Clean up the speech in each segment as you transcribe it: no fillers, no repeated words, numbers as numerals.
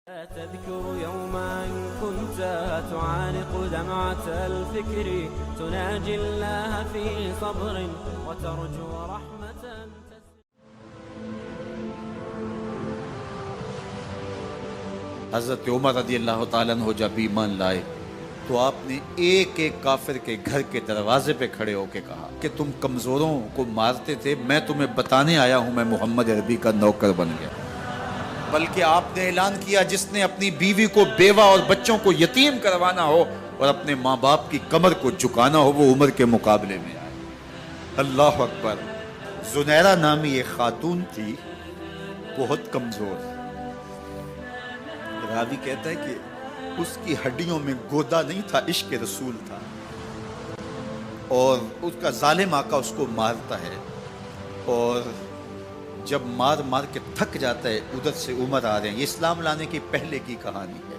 تذكر يوما كنت تعانق دمعة الفكر تناجي الله في صبر وترجو رحمة. حضرت عمر رضی اللہ تعالیٰ عنہ جب ایمان لائے تو آپ نے ایک ایک کافر کے گھر کے دروازے پہ کھڑے ہو کے کہا کہ تم کمزوروں کو مارتے تھے، میں تمہیں بتانے آیا ہوں میں محمد عربی کا نوکر بن گیا۔ بلکہ آپ نے اعلان کیا جس نے اپنی بیوی کو بیوہ اور بچوں کو یتیم کروانا ہو اور اپنے ماں باپ کی کمر کو جھکانا ہو وہ عمر کے مقابلے میں آئے۔ اللہ اکبر۔ زنیرہ نامی ایک خاتون تھی، بہت کمزور۔ راوی کہتا ہے کہ اس کی ہڈیوں میں گودا نہیں تھا، عشق رسول تھا، اور اس کا ظالم آقا اس کو مارتا ہے، اور جب مار مار کے تھک جاتا ہے ادھر سے عمر آ رہے ہیں، یہ اسلام لانے کی پہلے کی کہانی ہے،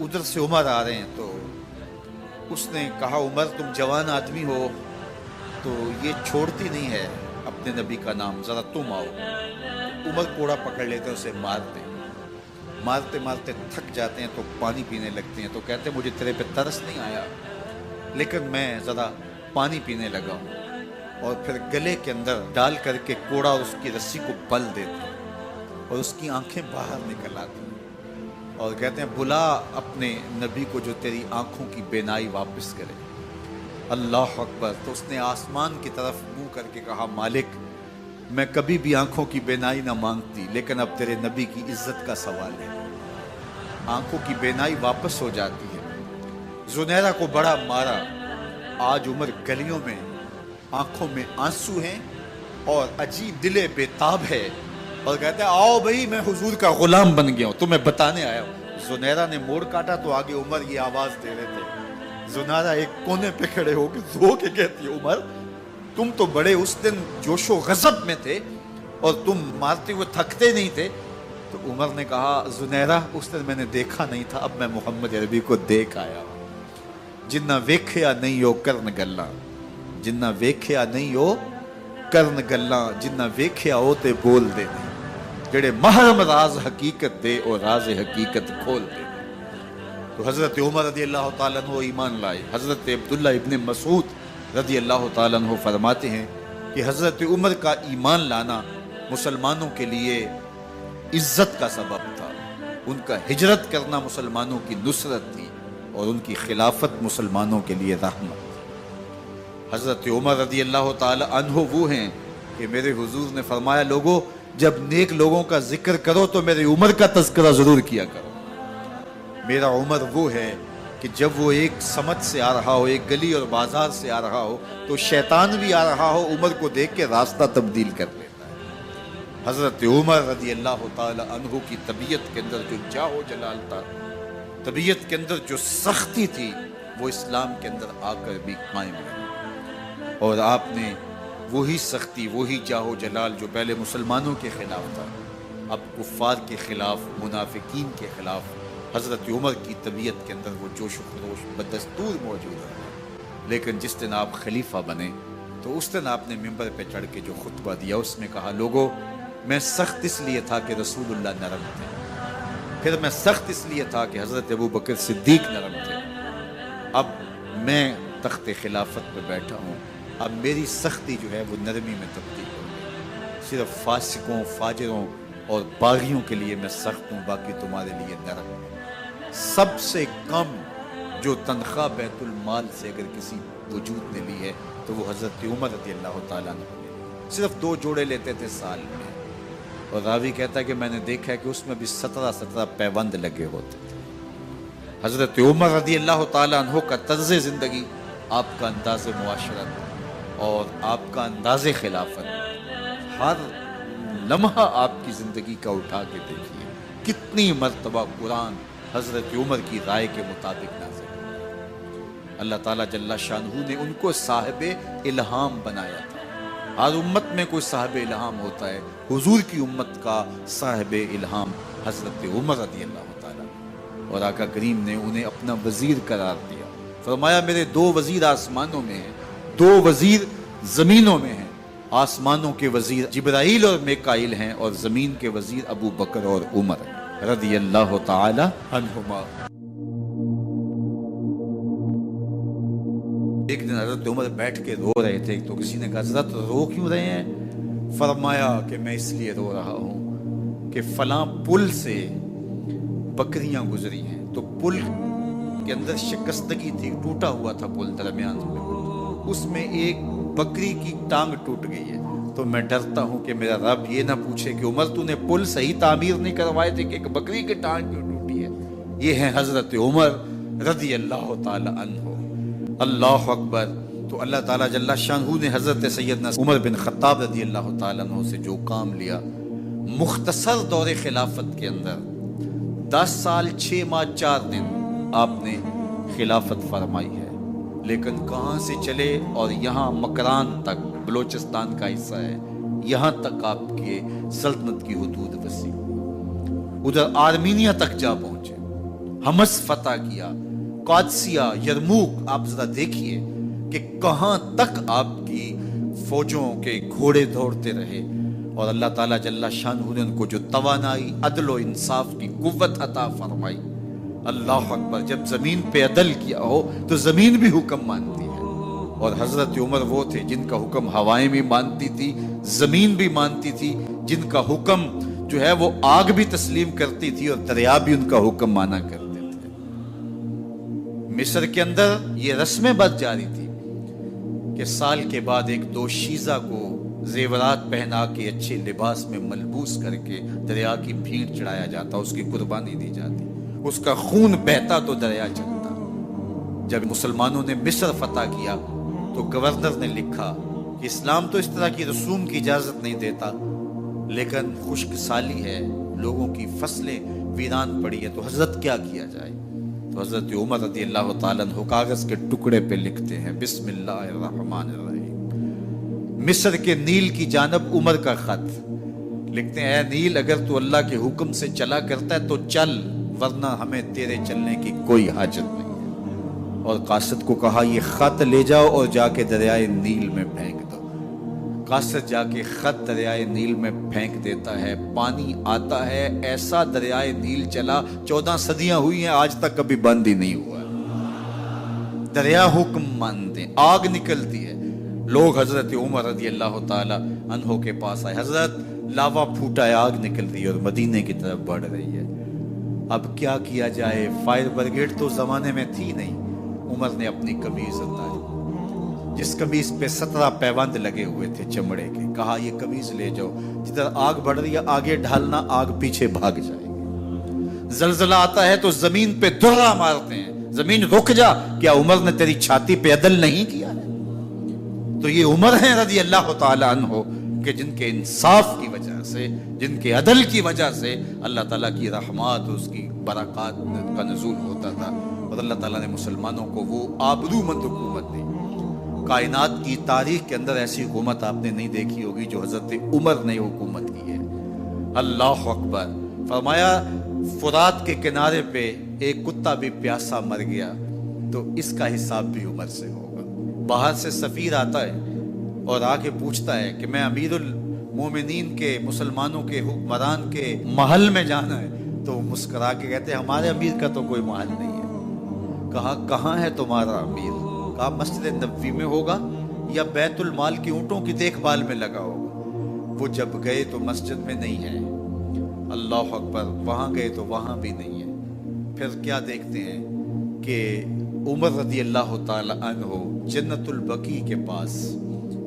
ادھر سے عمر آ رہے ہیں تو اس نے کہا عمر تم جوان آدمی ہو تو یہ چھوڑتی نہیں ہے اپنے نبی کا نام، ذرا تم آؤ۔ عمر کوڑا پکڑ لیتے ہیں، اسے مارتے مارتے مارتے تھک جاتے ہیں تو پانی پینے لگتے ہیں، تو کہتے ہیں مجھے تیرے پہ ترس نہیں آیا لیکن میں ذرا پانی پینے لگا ہوں، اور پھر گلے کے اندر ڈال کر کے کوڑا اور اس کی رسی کو بل دیتے ہیں اور اس کی آنکھیں باہر نکل آتی ہیں اور کہتے ہیں بلا اپنے نبی کو جو تیری آنکھوں کی بینائی واپس کرے۔ اللہ اکبر۔ تو اس نے آسمان کی طرف منہ کر کے کہا مالک میں کبھی بھی آنکھوں کی بینائی نہ مانگتی لیکن اب تیرے نبی کی عزت کا سوال ہے۔ آنکھوں کی بینائی واپس ہو جاتی ہے۔ زنیرہ کو بڑا مارا۔ آج عمر گلیوں میں آنکھوں میں آنسو ہیں اور عجیب دل بے تاب ہے اور کہتے ہیں آؤ بھئی میں حضور کا غلام بن گیا ہوں، تمہیں بتانے آیا ہوں۔ زنیرہ نے موڑ کاٹا تو آگے عمر یہ آواز دے رہے تھے۔ زنیرہ ایک کونے پہ کھڑے ہو کے رو کے کہتی ہے عمر تم تو بڑے اس دن جوش و غضب میں تھے اور تم مارتے ہوئے تھکتے نہیں تھے۔ تو عمر نے کہا زنیرہ اس دن میں نے دیکھا نہیں تھا، اب میں محمد عربی کو دیکھ آیا ہوں۔ جنہ ویکھیا نہیں ہو کرن گلاں، جنہ ویکھیا نہیں ہو کرن گلاں، جنہ ویکھیا ہو تے بول دے جڑے محرم راز حقیقت دے اور راز حقیقت کھول دے۔ تو حضرت عمر رضی اللہ تعالیٰ عنہ ایمان لائے۔ حضرت عبداللہ ابن مسعود رضی اللہ تعالیٰ عنہ فرماتے ہیں کہ حضرت عمر کا ایمان لانا مسلمانوں کے لیے عزت کا سبب تھا، ان کا ہجرت کرنا مسلمانوں کی نصرت تھی اور ان کی خلافت مسلمانوں کے لیے رحمت۔ حضرت عمر رضی اللہ تعالیٰ عنہ وہ ہیں کہ میرے حضور نے فرمایا لوگوں جب نیک لوگوں کا ذکر کرو تو میرے عمر کا تذکرہ ضرور کیا کرو۔ میرا عمر وہ ہے کہ جب وہ ایک سمت سے آ رہا ہو، ایک گلی اور بازار سے آ رہا ہو تو شیطان بھی آ رہا ہو عمر کو دیکھ کے راستہ تبدیل کر لیتا ہے۔ حضرت عمر رضی اللہ تعالی عنہ کی طبیعت کے اندر جو جاہ و جلال تھا، طبیعت کے اندر جو سختی تھی وہ اسلام کے اندر آ کر بھی قائم ہے، اور آپ نے وہی سختی وہی جاہ و جلال جو پہلے مسلمانوں کے خلاف تھا اب کفار کے خلاف منافقین کے خلاف حضرت عمر کی طبیعت کے اندر وہ جوش و خروش بدستور موجود ہے۔ لیکن جس دن آپ خلیفہ بنے تو اس دن آپ نے ممبر پہ چڑھ کے جو خطبہ دیا اس میں کہا لوگوں میں سخت اس لیے تھا کہ رسول اللہ نرم تھے، پھر میں سخت اس لیے تھا کہ حضرت ابو بکر صدیق نرم تھے، اب میں تخت خلافت پہ بیٹھا ہوں، اب میری سختی جو ہے وہ نرمی میں تبدیل ہو گئی، صرف فاسقوں فاجروں اور باغیوں کے لیے میں سخت ہوں، باقی تمہارے لیے نرم ہوں۔ سب سے کم جو تنخواہ بیت المال سے اگر کسی وجود نے لی ہے تو وہ حضرت عمر رضی اللہ تعالیٰ عنہ نے صرف 2 جوڑے لیتے تھے سال میں، اور راوی کہتا ہے کہ میں نے دیکھا ہے کہ اس میں بھی 17 پیوند لگے ہوتے تھے۔ حضرت عمر رضی اللہ تعالیٰ عنہ کا طرز زندگی، آپ کا انداز معاشرت اور آپ کا انداز خلافت، ہر لمحہ آپ کی زندگی کا اٹھا کے دیکھیے کتنی مرتبہ قرآن حضرت عمر کی رائے کے مطابق نازل ہے۔ اللہ تعالیٰ جل شانہ نے ان کو صاحب الہام بنایا تھا۔ ہر امت میں کوئی صاحب الہام ہوتا ہے، حضور کی امت کا صاحب الہام حضرت عمر رضی اللہ تعالیٰ، اور آقا کریم نے انہیں اپنا وزیر قرار دیا۔ فرمایا میرے 2 وزیر آسمانوں میں ہیں، 2 وزیر زمینوں میں ہیں۔ آسمانوں کے وزیر جبرائیل اور میکائیل ہیں اور زمین کے وزیر ابو بکر اور عمر ہیں۔ رضی اللہ تعالی عنہما۔ ایک دن حضرت عمر بیٹھ کے رو رہے تھے تو کسی نے کہا حضرت رو کیوں رہے ہیں؟ فرمایا کہ میں اس لیے رو رہا ہوں کہ فلاں پل سے بکریاں گزری ہیں، تو پل کے اندر شکستگی تھی، ٹوٹا ہوا تھا پل درمیان میں، اس میں ایک بکری کی ٹانگ ٹوٹ گئی ہے، تو میں ڈرتا ہوں کہ میرا رب یہ نہ پوچھے کہ عمر تو نے پل صحیح تعمیر نہیں کروائے تھے کہ ایک بکری کی ٹانگ کیوں ٹوٹی ہے۔ یہ ہیں حضرت عمر رضی اللہ تعالی عنہ۔ اللہ اکبر۔ تو اللہ تعالیٰ جل شانہ نے حضرت سیدنا عمر بن خطاب رضی اللہ تعالیٰ عنہ سے جو کام لیا، مختصر دور خلافت کے اندر 10 سال 6 ماہ 4 دن آپ نے خلافت فرمائی ہے، لیکن کہاں سے چلے اور یہاں مکران تک، بلوچستان کا حصہ ہے، یہاں تک آپ کے سلطنت کی حدود وسیع، ادھر آرمینیا تک جا پہنچے، حمص فتح کیا، قادسیہ، یرموک۔ آپ ذرا دیکھیے کہ کہاں تک آپ کی فوجوں کے گھوڑے دوڑتے رہے، اور اللہ تعالیٰ جل شانہ نے ان کو جو توانائی، عدل و انصاف کی قوت عطا فرمائی۔ اللہ اکبر۔ جب زمین پہ عدل کیا ہو تو زمین بھی حکم مانتی ہے، اور حضرت عمر وہ تھے جن کا حکم ہوائیں بھی مانتی تھی، زمین بھی مانتی تھی، جن کا حکم جو ہے وہ آگ بھی تسلیم کرتی تھی اور دریا بھی ان کا حکم مانا کرتے تھے۔ مصر کے اندر یہ رسم بد جاری تھی کہ سال کے بعد ایک دوشیزہ کو زیورات پہنا کے اچھے لباس میں ملبوس کر کے دریا کی بھیڑ چڑھایا جاتا، اس کی قربانی دی جاتی، اس کا خون بہتا تو دریا چلتا۔ جب مسلمانوں نے مصر فتح کیا تو گورنر نے لکھا کہ اسلام تو اس طرح کی رسوم کی اجازت نہیں دیتا، لیکن خشک سالی ہے، لوگوں کی فصلیں ویران پڑی ہے، تو حضرت کیا کیا جائے؟ تو حضرت عمر رضی اللہ تعالیٰ عنہ کاغذ کے ٹکڑے پہ لکھتے ہیں بسم اللہ الرحمن الرحیم، مصر کے نیل کی جانب عمر کا خط لکھتے ہیں، اے نیل اگر تو اللہ کے حکم سے چلا کرتا ہے تو چل، ورنہ ہمیں تیرے چلنے کی کوئی حاجت نہیں ہے۔ اور قاصد کو کہا یہ خط لے جاؤ اور جا کے دریائے نیل میں پھینک دو۔ قاصد جا کے خط دریائے نیل میں پھینک دیتا ہے، پانی آتا ہے، ایسا دریائے نیل چلا، 14 صدیاں ہوئی ہیں آج تک کبھی بند ہی نہیں ہوا۔ دریا حکم مانتے ہیں، آگ نکلتی ہے، لوگ حضرت عمر رضی اللہ تعالی عنہ کے پاس آئے، حضرت لاوا پھوٹا ہے، آگ نکل رہی ہے اور مدینے کی طرف بڑھ رہی ہے، اب کیا کیا جائے؟ فائر بریگیڈ تو زمانے میں تھی نہیں۔ عمر نے اپنی قمیض اتاری، جس قمیض پہ 17 پیوند لگے ہوئے تھے چمڑے کے، کہا یہ قمیض لے جاؤ، جدھر آگ بڑھ رہی ہے آگے ڈھالنا، آگ پیچھے بھاگ جائے گی۔ زلزلہ آتا ہے تو زمین پہ دھرا مارتے ہیں، زمین رک جا، کیا عمر نے تیری چھاتی پہ عدل نہیں کیا ہے؟ تو یہ عمر ہیں رضی اللہ تعالی عنہ کہ جن کے انصاف کی وجہ سے، جن کے عدل کی وجہ سے اللہ تعالیٰ کی رحمات، اس کی برکات کا نزول ہوتا تھا، اور اللہ تعالیٰ نے مسلمانوں کو وہ آبرومند حکومت دی۔ کائنات کی تاریخ کے اندر ایسی حکومت آپ نے نہیں دیکھی ہوگی جو حضرت عمر نے حکومت کی ہے۔ اللہ اکبر۔ فرمایا فرات کے کنارے پہ ایک کتا بھی پیاسا مر گیا تو اس کا حساب بھی عمر سے ہوگا۔ باہر سے سفیر آتا ہے اور آ کے پوچھتا ہے کہ میں امیر المومنین کے، مسلمانوں کے حکمران کے محل میں جانا ہے، تو مسکرا کے کہتے ہیں ہمارے امیر کا تو کوئی محل نہیں ہے۔ کہا کہاں ہے تمہارا امیر؟ کہا مسجد نبوی میں ہوگا یا بیت المال کی اونٹوں کی دیکھ بھال میں لگا ہوگا۔ وہ جب گئے تو مسجد میں نہیں ہے، اللہ اکبر، وہاں گئے تو وہاں بھی نہیں ہے۔ پھر کیا دیکھتے ہیں کہ عمر رضی اللہ تعالی عنہ جنت البقیع کے پاس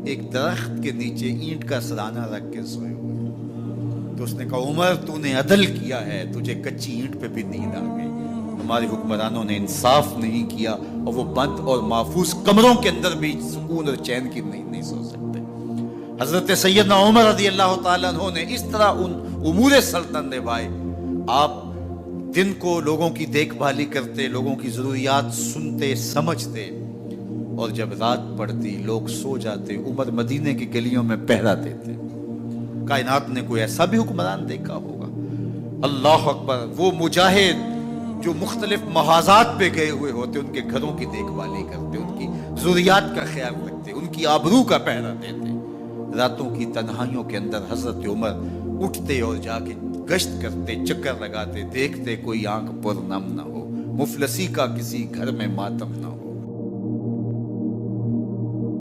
ایک درخت کے نیچے اینٹ کا سرانہ رکھ کے سوئے ہوئے، تو اس نے کہا عمر تو نے عدل کیا ہے، تجھے کچی اینٹ پہ بھی نیند آ گئی، ہمارے حکمرانوں نے انصاف نہیں کیا، اور وہ بند اور محفوظ کمروں کے اندر بھی سکون اور چین کی نہیں سو سکتے۔ حضرت سیدنا عمر رضی اللہ تعالیٰ عنہ نے اس طرح ان امور سلطنت نبھائے۔ آپ دن کو لوگوں کی دیکھ بھالی کرتے، لوگوں کی ضروریات سنتے سمجھتے، اور جب رات پڑتی لوگ سو جاتے، عمر مدینے کی گلیوں میں پہرا دیتے۔ کائنات نے کوئی ایسا بھی حکمران دیکھا ہوگا؟ اللہ اکبر۔ وہ مجاہد جو مختلف محاذات پہ گئے ہوئے ہوتے، ان کے گھروں کی دیکھ بھالی کرتے، ان کی ضروریات کا خیال رکھتے، ان کی آبرو کا پہرا دیتے۔ راتوں کی تنہائیوں کے اندر حضرت عمر اٹھتے اور جا کے گشت کرتے، چکر لگاتے، دیکھتے کوئی آنکھ پر نم نہ ہو، مفلسی کا کسی گھر میں ماتم نہ ہو۔